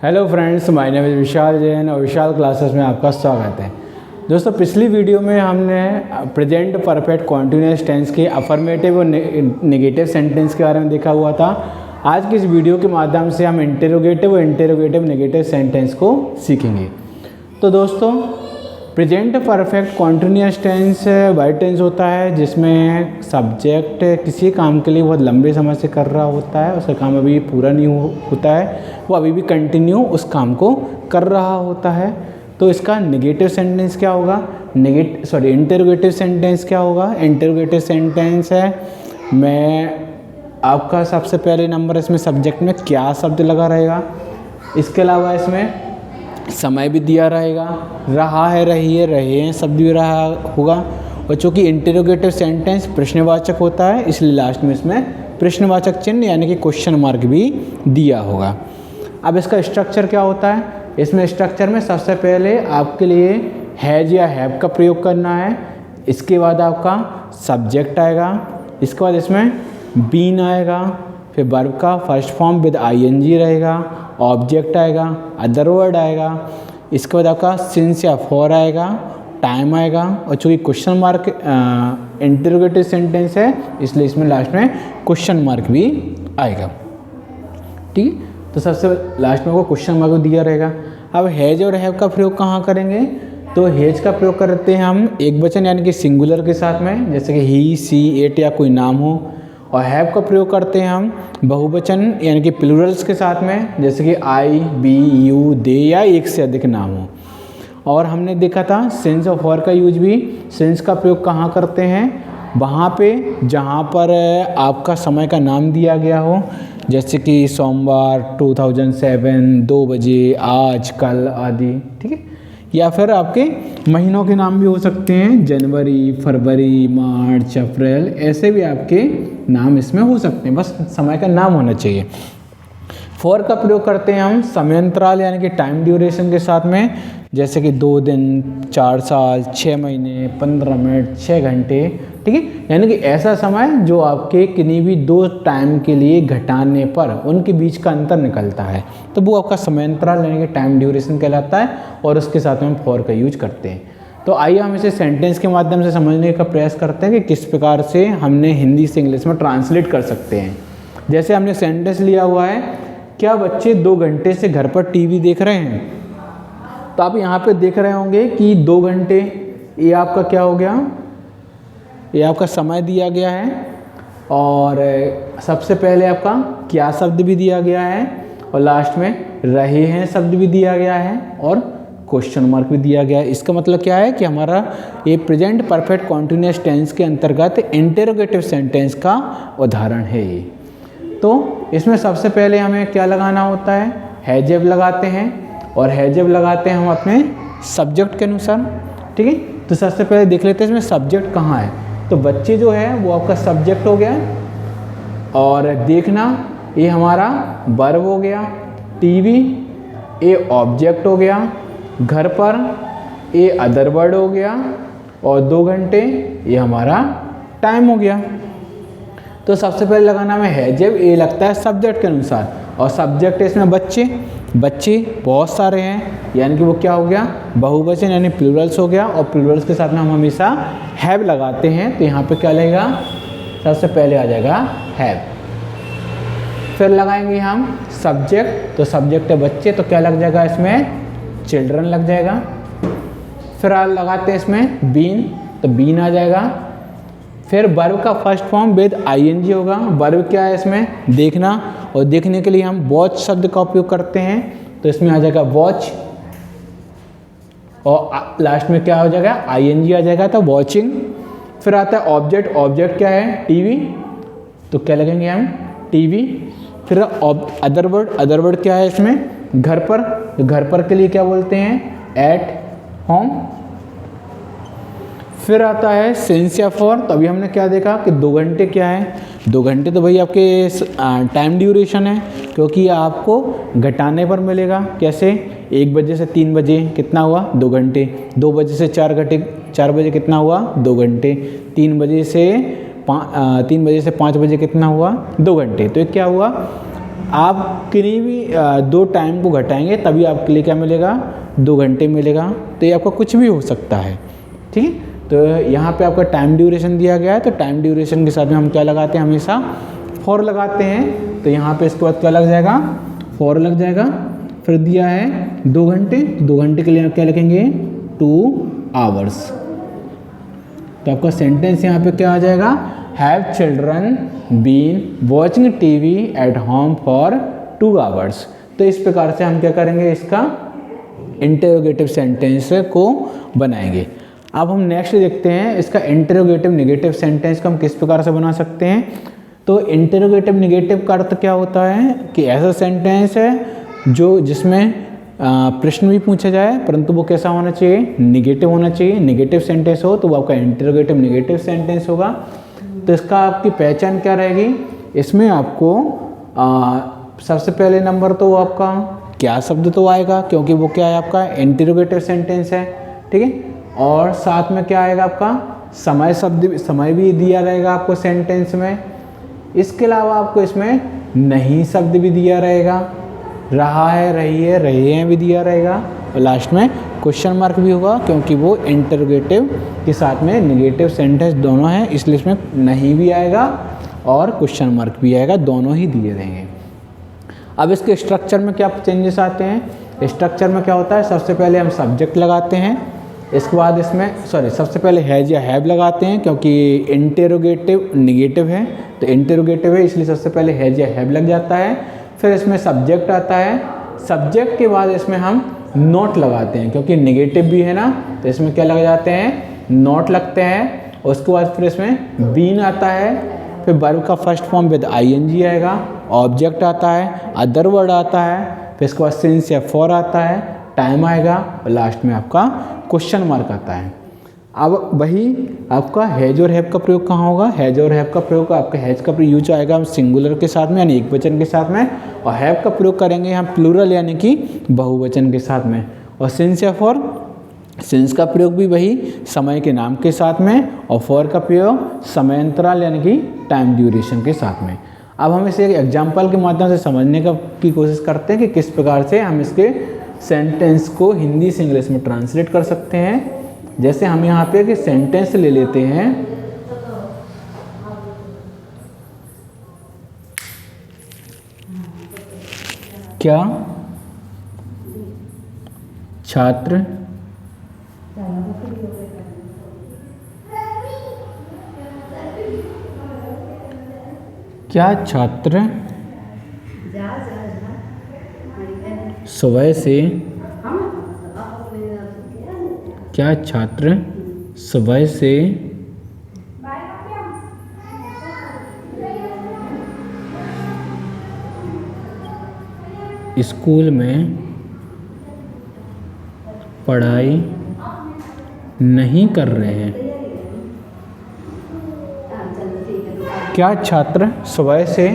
Hello friends, my name is Vishal Jain और Vishal classes में आपका स्वागत है। दोस्तों, पिछली वीडियो में हमने प्रेजेंट परफेक्ट कॉन्टिन्यूअस टेंस के अफर्मेटिव और नेगेटिव सेंटेंस के बारे में देखा हुआ था। आज की इस वीडियो के माध्यम से हम इंटेरोगेटिव और इंटेरोगेटिव नेगेटिव सेंटेंस को सीखेंगे। तो दोस्तों, प्रेजेंट परफेक्ट कॉन्टिन्यूअस टेंस वही टेंस होता है जिसमें सब्जेक्ट किसी काम के लिए बहुत लंबे समय से कर रहा होता है, उसका काम अभी पूरा नहीं होता है, वो अभी भी कंटिन्यू उस काम को कर रहा होता है। तो इसका नेगेटिव सेंटेंस क्या होगा? इंटेरोगेटिव सेंटेंस क्या होगा? इंटेरोगेटिव सेंटेंस है मैं आपका सबसे पहले नंबर इसमें सब्जेक्ट में क्या शब्द लगा रहेगा, इसके अलावा इसमें समय भी दिया रहेगा, रहा है, रही है, रहे हैं शब्द भी रहा होगा। और चूँकि इंटेरोगेटिव सेंटेंस प्रश्नवाचक होता है इसलिए लास्ट में इसमें प्रश्नवाचक चिन्ह यानी कि क्वेश्चन मार्क भी दिया होगा। अब इसका स्ट्रक्चर क्या होता है? इसमें स्ट्रक्चर में सबसे पहले आपके लिए हैज या हैव का प्रयोग करना है, इसके बाद आपका सब्जेक्ट आएगा, इसके बाद इसमें बीन आएगा, फिर वर्ब का फर्स्ट फॉर्म विद आईएनजी रहेगा, ऑब्जेक्ट आएगा, अदर वर्ड आएगा, इसके बाद आपका सिंस या फॉर आएगा, टाइम आएगा। और चूँकि क्वेश्चन मार्क इंटरोगेटिव सेंटेंस है इसलिए इसमें लास्ट में क्वेश्चन मार्क भी आएगा। ठीक है, तो सबसे लास्ट में वो क्वेश्चन मार्क दिया रहेगा। अब हैज और हैव का प्रयोग कहाँ करेंगे? तो हैज का प्रयोग करते हैं हम एक वचन यानी कि सिंगुलर के साथ में, जैसे कि ही, सी, इट या कोई नाम हो। और हैव का प्रयोग करते हैं हम बहुवचन यानी कि प्लूरल्स के साथ में, जैसे कि आई, बी, यू, दे या एक से अधिक नाम हो। और हमने देखा था सिंस और फॉर का यूज भी। सिंस का प्रयोग कहाँ करते हैं? वहाँ पे जहाँ पर आपका समय का नाम दिया गया हो, जैसे कि सोमवार, 2007, 2 बजे, आज, कल आदि। ठीक है, या फिर आपके महीनों के नाम भी हो सकते हैं, जनवरी, फरवरी, मार्च, अप्रैल, ऐसे भी आपके नाम इसमें हो सकते हैं, बस समय का नाम होना चाहिए। फॉर का प्रयोग करते हैं हम समयांतराल यानी कि टाइम ड्यूरेशन के साथ में, जैसे कि 2 दिन, 4 साल, 6 महीने, 15 मिनट, 6 घंटे। ठीक है, यानी कि ऐसा समय जो आपके किन्हीं भी 2 टाइम के लिए घटाने पर उनके बीच का अंतर निकलता है, तो वो आपका समयांतराल यानी कि टाइम ड्यूरेशन कहलाता है और उसके साथ में हम फॉर का यूज करते हैं। तो आइए हम इसे सेंटेंस के माध्यम से समझने का प्रयास करते हैं कि किस प्रकार से हमने हिंदी से इंग्लिश में ट्रांसलेट कर सकते हैं। जैसे हमने सेंटेंस लिया हुआ है, क्या बच्चे 2 घंटे से घर पर टीवी देख रहे हैं? तो आप यहाँ पे देख रहे होंगे कि 2 घंटे ये आपका क्या हो गया, ये आपका समय दिया गया है। और सबसे पहले आपका क्या शब्द भी दिया गया है और लास्ट में रहे हैं शब्द भी दिया गया है और क्वेश्चन मार्क भी दिया गया है। इसका मतलब क्या है कि हमारा ये प्रेजेंट परफेक्ट कॉन्टिन्यूअस टेंस के अंतर्गत इंटेरोगेटिव सेंटेंस का उदाहरण है ये। तो इसमें सबसे पहले हमें क्या लगाना होता है? हैजेव लगाते हैं और हैजेव लगाते हैं हम अपने सब्जेक्ट के अनुसार। ठीक है, तो सबसे पहले देख लेते हैं इसमें सब्जेक्ट कहाँ है। तो बच्चे जो है वो आपका सब्जेक्ट हो गया और देखना ये हमारा वर्ब हो गया, टीवी ये ऑब्जेक्ट हो गया, घर पर ये अदर वर्ड हो गया और 2 घंटे ये हमारा टाइम हो गया। तो सबसे पहले लगाना में हैजेव, ये लगता है सब्जेक्ट के अनुसार और सब्जेक्ट इसमें बच्चे, बच्चे बहुत सारे हैं यानी कि वो क्या हो गया, बहुवचन यानी प्लूरल्स हो गया। और प्लूरल्स के साथ में हम हमेशा हैव लगाते हैं, तो यहाँ पे क्या लगेगा? सबसे पहले आ जाएगा हैव। फिर लगाएंगे हम सब्जेक्ट, तो सब्जेक्ट है बच्चे, तो क्या लग जाएगा इसमें? चिल्ड्रन लग जाएगा। फिर लगाते हैं इसमें बीन, तो बीन आ जाएगा। फिर वर्ब का फर्स्ट फॉर्म विद आईएनजी होगा। वर्ब क्या है इसमें? देखना, और देखने के लिए हम वॉच शब्द का उपयोग करते हैं, तो इसमें आ जाएगा वॉच और लास्ट में क्या हो जाएगा? आईएनजी आ जाएगा, तो वॉचिंग। फिर आता है ऑब्जेक्ट, ऑब्जेक्ट क्या है? टीवी, तो क्या लगेंगे हम? टीवी। फिर अदर वर्ड, अदर वर्ड क्या है इसमें? घर पर, तो घर पर के लिए क्या बोलते हैं? At home. फिर आता है सिंस या फॉर, तो अभी हमने क्या देखा कि 2 घंटे क्या है? 2 घंटे तो भाई आपके टाइम ड्यूरेशन है, क्योंकि आपको घटाने पर मिलेगा। कैसे? 1 बजे से 3 बजे कितना हुआ? 2 घंटे। 2 बजे से 4 बजे कितना हुआ? 2 घंटे। 3 बजे से 5 बजे कितना हुआ? 2 घंटे। तो ये क्या हुआ? आप किन्हीं भी 2 टाइम को घटाएंगे तभी आपके लिए क्या मिलेगा, 2 घंटे मिलेगा। तो ये आपका कुछ भी हो सकता है, ठीक है। तो यहाँ पे आपका टाइम ड्यूरेशन दिया गया है, तो टाइम ड्यूरेशन के साथ में हम क्या लगाते हैं, हमेशा फॉर लगाते हैं। तो यहाँ पे इसके बाद क्या लग जाएगा, फॉर लग जाएगा। फिर दिया है 2 घंटे, 2 घंटे के लिए आप क्या लिखेंगे, 2 आवर्स। तो आपका सेंटेंस यहाँ पे क्या आ जाएगा, have children been watching TV at home for 2 hours. तो इस प्रकार से हम क्या करेंगे, इसका इंटरोगेटिव सेंटेंस को बनाएंगे। अब हम नेक्स्ट देखते हैं इसका इंटरोगेटिव नेगेटिव सेंटेंस को हम किस प्रकार से बना सकते हैं। तो इंटरोगेटिव नेगेटिव का अर्थ क्या होता है कि ऐसा सेंटेंस है जो जिसमें प्रश्न भी पूछा जाए, परंतु वो कैसा होना चाहिए, नेगेटिव होना चाहिए। नेगेटिव सेंटेंस हो तो वो आपका इंटरोगेटिव नेगेटिव सेंटेंस होगा। तो इसका आपकी पहचान क्या रहेगी, इसमें आपको सबसे पहले नंबर तो आपका क्या शब्द तो आएगा, क्योंकि वो क्या है, आपका इंटरोगेटिव सेंटेंस है, ठीक है। और साथ में क्या आएगा, आपका समय शब्द, समय भी दिया रहेगा आपको सेंटेंस में। इसके अलावा आपको इसमें नहीं शब्द भी दिया रहेगा, रहा है, रही है, रहे हैं भी दिया रहेगा। और लास्ट में क्वेश्चन मार्क भी होगा, क्योंकि वो इंटरोगेटिव के साथ में नेगेटिव सेंटेंस दोनों हैं, इसलिए इसमें नहीं भी आएगा और क्वेश्चन मार्क भी आएगा, दोनों ही दिए रहेंगे। अब इसके स्ट्रक्चर में क्या चेंजेस आते हैं। स्ट्रक्चर में क्या होता है, सबसे पहले हम सब्जेक्ट लगाते हैं, इसके बाद इसमें सबसे पहले हैज या हैव लगाते हैं, क्योंकि इंटरोगेटिव नेगेटिव है, तो इंटरोगेटिव है इसलिए सबसे पहले हैज या हैव लग जाता है। फिर इसमें सब्जेक्ट आता है, सब्जेक्ट के बाद इसमें हम नोट लगाते हैं, क्योंकि नेगेटिव भी है ना, तो इसमें क्या लग जाते हैं, नोट लगते हैं। उसके बाद फिर इसमें बीन आता है, फिर वर्ब का फर्स्ट फॉर्म विद आईएनजी आएगा, ऑब्जेक्ट आता है, अदर वर्ड आता है, फिर इसके बाद सिंस या फॉर आता है, टाइम आएगा और लास्ट में आपका क्वेश्चन मार्क आता है। अब वही आपका हैज और हैव का प्रयोग कहाँ होगा, हैज और हैव का प्रयोग आपका हैज का यूज आएगा सिंगुलर के साथ में यानी एक वचन के साथ में, और हैव का प्रयोग करेंगे हम प्लूरल यानी कि बहुवचन के साथ में। और सिंस या फॉर, सिंस का प्रयोग भी वही समय के नाम के साथ में, और फॉर का प्रयोग समय अंतराल यानी कि टाइम ड्यूरेशन के साथ में। अब हम इसे एक एग्जाम्पल के माध्यम से समझने की कोशिश करते हैं कि किस प्रकार से हम इसके सेंटेंस को हिंदी से इंग्लिश में ट्रांसलेट कर सकते हैं। जैसे हम यहाँ पे एक सेंटेंस ले लेते हैं, क्या छात्र सुबह से स्कूल में पढ़ाई नहीं कर रहे हैं। क्या छात्र सुबह से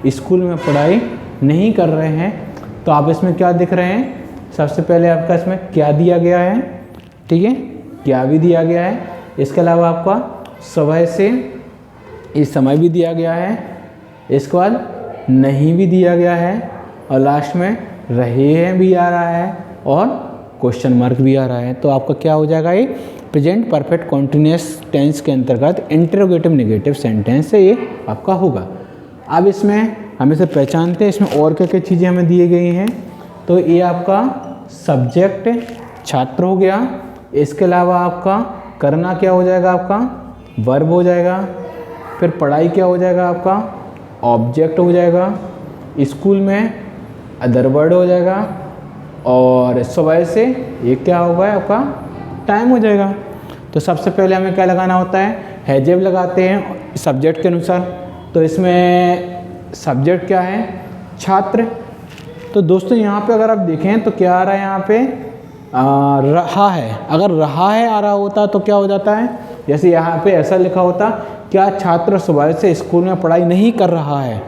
स्कूल में पढ़ाई नहीं कर रहे हैं। तो आप इसमें क्या दिख रहे हैं, सबसे पहले आपका इसमें क्या दिया गया है, ठीक है, क्या भी दिया गया है। इसके अलावा आपका सुबह से इस समय भी दिया गया है, इसके बाद नहीं भी दिया गया है, और लास्ट में रहे हैं भी आ रहा है और क्वेश्चन मार्क भी आ रहा है। तो आपका क्या हो जाएगा, ये प्रेजेंट परफेक्ट कॉन्टिन्यूअस टेंस के अंतर्गत इंटरोगेटिव नेगेटिव सेंटेंस से ये आपका होगा। अब इसमें हम इसे पहचानते हैं, इसमें और क्या क्या चीज़ें हमें दी गई हैं। तो ये आपका सब्जेक्ट छात्र हो गया, इसके अलावा आपका करना क्या हो जाएगा, आपका वर्ब हो जाएगा, फिर पढ़ाई क्या हो जाएगा, आपका ऑब्जेक्ट हो जाएगा, स्कूल में अदर वर्ड हो जाएगा, और सुबह से ये क्या होगा, आपका टाइम हो जाएगा। तो सबसे पहले हमें क्या लगाना होता है, हैजेव लगाते हैं सब्जेक्ट के अनुसार। तो इसमें सब्जेक्ट क्या है, छात्र। तो दोस्तों यहाँ पे अगर आप देखें तो क्या आ रहा है, यहाँ पे रहा है। अगर रहा है आ रहा होता तो क्या हो जाता है, जैसे यहाँ पे ऐसा लिखा होता, क्या छात्र सुबह से स्कूल में पढ़ाई नहीं कर रहा है,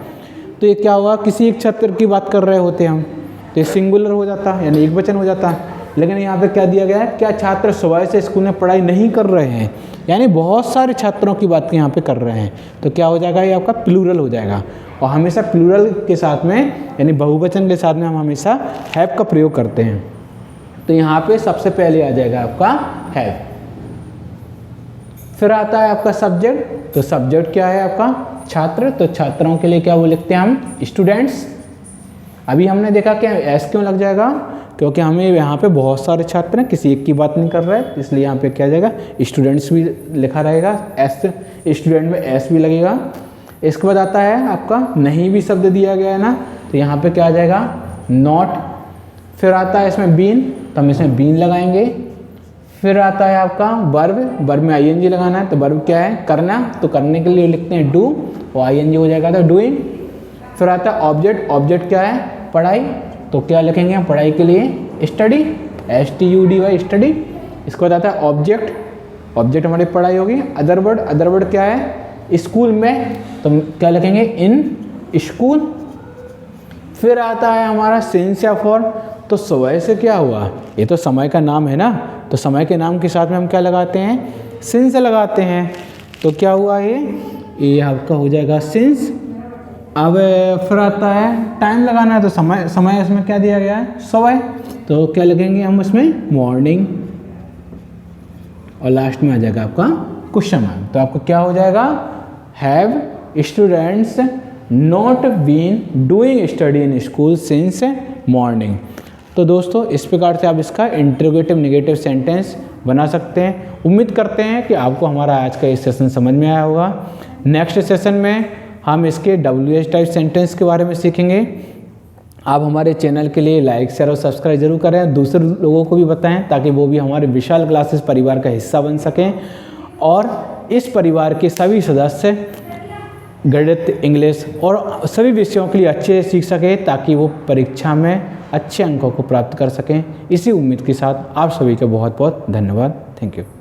तो ये क्या हुआ, किसी एक छात्र की बात कर रहे होते हम, तो ये सिंगुलर हो जाता यानी एक वचन हो जाता। लेकिन यहाँ पे क्या दिया गया है, क्या छात्र सुबह से स्कूल में पढ़ाई नहीं कर रहे हैं, यानी बहुत सारे छात्रों की बात यहाँ पे कर रहे हैं। तो क्या हो जाएगा, ये आपका प्लूरल हो जाएगा। और हमेशा प्लूरल के साथ में यानी बहुवचन के साथ में हम हमेशा हैव का प्रयोग करते हैं। तो यहाँ पे सबसे पहले आ जाएगा आपका हैव। फिर आता है आपका सब्जेक्ट। तो सब्जेक्ट क्या है आपका? छात्र। तो छात्रों के लिए क्या वो लिखते हैं हम? स्टूडेंट्स। अभी हमने देखा कि एस क्यों लग जाएगा, क्योंकि हमें यहाँ पे बहुत सारे छात्र हैं, किसी एक की बात नहीं कर रहा है, इसलिए यहाँ पे क्या आ जाएगा? स्टूडेंट्स भी लिखा रहेगा, एस स्टूडेंट में एस भी लगेगा। इसके बाद आता है आपका नहीं भी शब्द दिया गया है ना, तो यहाँ पे क्या आ जाएगा? नॉट। फिर आता है इसमें बीन, तो हम इसमें बीन लगाएंगे। फिर आता है आपका वर्ब। वर्ब में आईएनजी लगाना है, तो वर्ब क्या है? करना। तो करने के लिए लिखते हैं डू, और आईएनजी हो जाएगा तो डूइंग। फिर आता है ऑब्जेक्ट। ऑब्जेक्ट क्या है? पढ़ाई। तो क्या लिखेंगे हम पढ़ाई के लिए? Study, STUDY study. इसके बाद आता है ऑब्जेक्ट। ऑब्जेक्ट हमारी पढ़ाई होगी। Other word. अदर वर्ड क्या है? स्कूल में, तो क्या लिखेंगे? In school. फिर आता है हमारा सिंस या फॉर। तो समय से क्या हुआ? ये तो समय का नाम है ना, तो समय के नाम के साथ में हम क्या लगाते हैं? सिंस लगाते हैं। तो क्या हुआ ये आपका हो जाएगा सिंस। अब फिर आता है टाइम लगाना है, तो समय इसमें क्या दिया गया है? सुबह। तो क्या लगेंगे हम इसमें? मॉर्निंग। और लास्ट में आ जाएगा आपका क्वेश्चन मार्क। तो आपका क्या हो जाएगा? Have students not been doing study in school since morning. तो दोस्तों इस प्रकार से आप इसका इंटरोगेटिव नेगेटिव सेंटेंस बना सकते हैं। उम्मीद करते हैं कि आपको हमारा आज का ये सेशन समझ में आया होगा। नेक्स्ट सेशन में हम इसके WH टाइप सेंटेंस के बारे में सीखेंगे। आप हमारे चैनल के लिए लाइक शेयर और सब्सक्राइब जरूर करें, दूसरे लोगों को भी बताएं ताकि वो भी हमारे विशाल क्लासेस परिवार का हिस्सा बन सकें और इस परिवार के सभी सदस्य गणित, इंग्लिश और सभी विषयों के लिए अच्छे सीख सकें ताकि वो परीक्षा में अच्छे अंकों को प्राप्त कर सकें। इसी उम्मीद के साथ आप सभी का बहुत बहुत धन्यवाद। Thank you.